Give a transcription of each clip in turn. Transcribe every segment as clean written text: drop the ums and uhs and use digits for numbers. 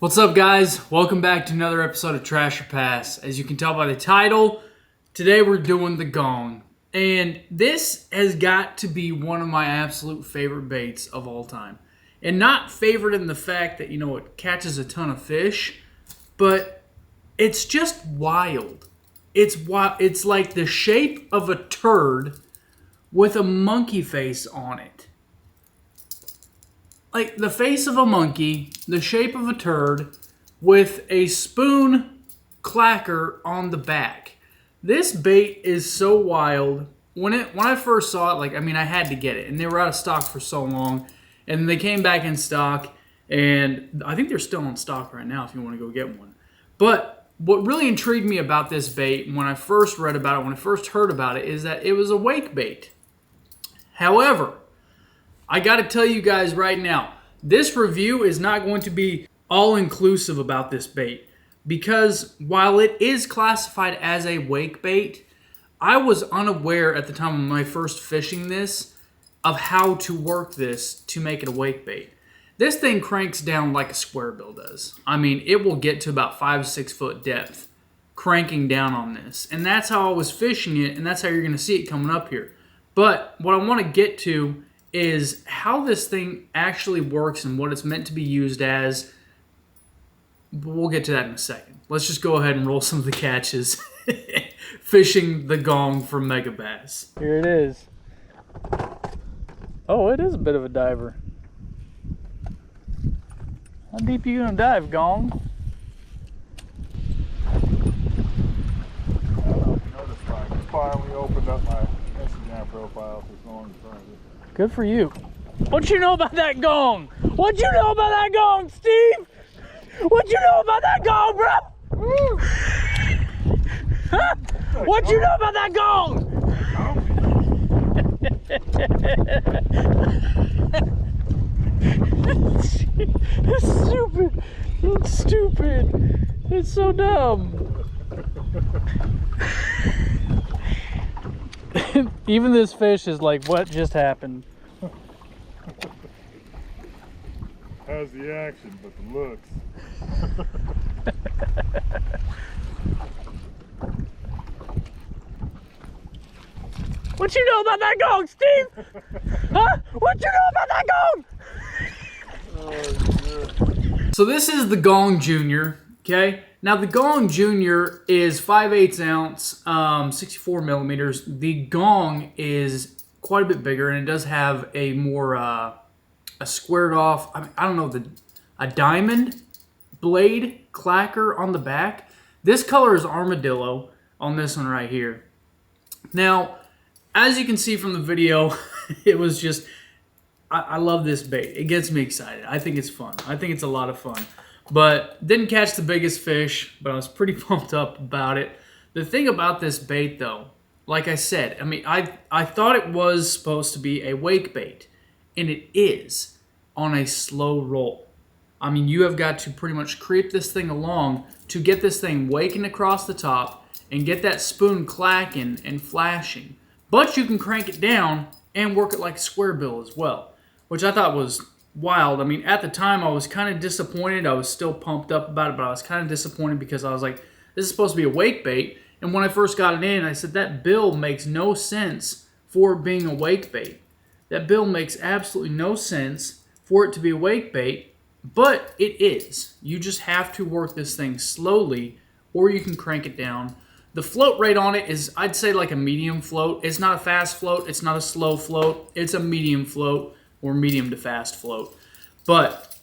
What's up, guys? Welcome back to another episode of Trash or Pass. As you can tell by the title, today we're doing the Gong. And this has got to be one of my absolute favorite baits of all time. And not favorite in the fact that, it catches a ton of fish, but it's just wild. It's wild. It's like the shape of a turd with a monkey face on it. Like the face of a monkey, the shape of a turd, with a spoon clacker on the back. This bait is so wild. When I first saw it, I had to get it, and they were out of stock for so long, and they came back in stock, and I think they're still in stock right now if you want to go get one. But what really intrigued me about this bait when I first read about it, when I first heard about it, is that it was a wake bait. However, I got to tell you guys right now, this review is not going to be all-inclusive about this bait, because while it is classified as a wake bait, I was unaware at the time of my first fishing this of how to work this to make it a wake bait. This thing cranks down like a square bill does. It will get to about 5-6 foot depth cranking down on this, and that's how I was fishing it, and that's how you're going to see it coming up here. But what I want to get to is how this thing actually works and what it's meant to be used as. We'll get to that in a second. Let's just go ahead and roll some of the catches. Fishing the Gong from MEGABASS. Here it is. Oh, it is a bit of a diver. How deep are you gonna dive, Gong? I don't know if you noticed, I finally opened up my Instagram profile for someone to try it. Good for you. What you know about that Gong? What you know about that Gong, Steve? What you know about that Gong, bro? Huh? What you know about that Gong? It's stupid. It's stupid. It's so dumb. Even this fish is like, what just happened? How's the action, but the looks. What you know about that Gong, Steve? Huh? What you know about that Gong? Oh, So this is the Gong Jr., okay? Now the Gong Jr. is 5/8 ounce, 64 millimeters. The Gong is quite a bit bigger, and it does have a more, a squared off, I don't know, a diamond blade clacker on the back. This color is armadillo on this one right here. Now, as you can see from the video, it was just, I love this bait. It gets me excited. I think it's fun. I think it's a lot of fun. But didn't catch the biggest fish, but I was pretty pumped up about it. The thing about this bait, though, like I said, I thought it was supposed to be a wake bait, and it is on a slow roll. You have got to pretty much creep this thing along to get this thing waking across the top and get that spoon clacking and flashing. But you can crank it down and work it like a square bill as well, which I thought was wild. At the time, I was kind of disappointed. I was still pumped up about it, but I was kind of disappointed because I was like, this is supposed to be a wake bait. And when I first got it in, I said, that bill makes no sense for it being a wake bait. That bill makes absolutely no sense for it to be a wake bait, but it is. You just have to work this thing slowly, or you can crank it down. The float rate on it is, I'd say, like a medium float. It's not a fast float. It's not a slow float. It's a medium float, or medium to fast float. But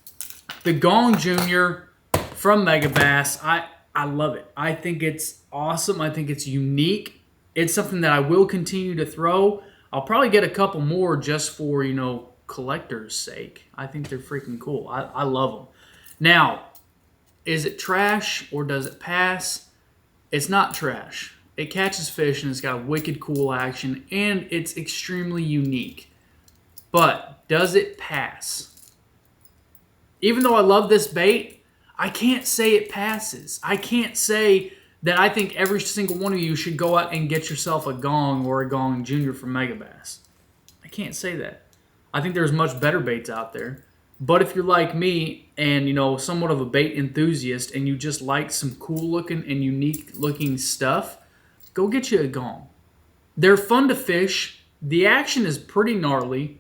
the Gong Jr. from MEGABASS, I love it. I think it's awesome. I think it's unique. It's something that I will continue to throw. I'll probably get a couple more just for, collector's sake. I think they're freaking cool. I love them. Now, is it trash or does it pass? It's not trash. It catches fish and it's got a wicked cool action and it's extremely unique. But does it pass? Even though I love this bait, I can't say it passes. I can't say that I think every single one of you should go out and get yourself a Gong or a Gong Jr. from MEGABASS. I can't say that. I think there's much better baits out there. But if you're like me and, you know, somewhat of a bait enthusiast and you just like some cool looking and unique looking stuff, go get you a gong. They're fun to fish. The action is pretty gnarly.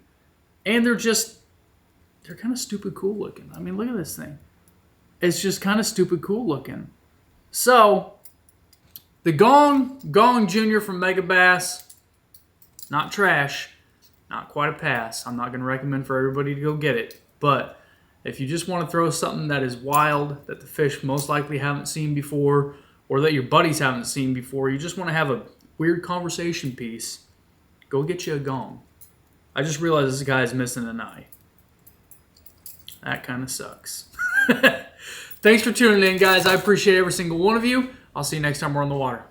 And they're kind of stupid cool looking. I mean, look at this thing. It's just kind of stupid cool looking. So, the Gong Jr. from Megabass, not trash, not quite a pass. I'm not going to recommend for everybody to go get it. But if you just want to throw something that is wild, that the fish most likely haven't seen before, or that your buddies haven't seen before, you just want to have a weird conversation piece, go get you a gong. I just realized this guy is missing an eye. That kind of sucks. Thanks for tuning in, guys. I appreciate every single one of you. I'll see you next time we're on the water.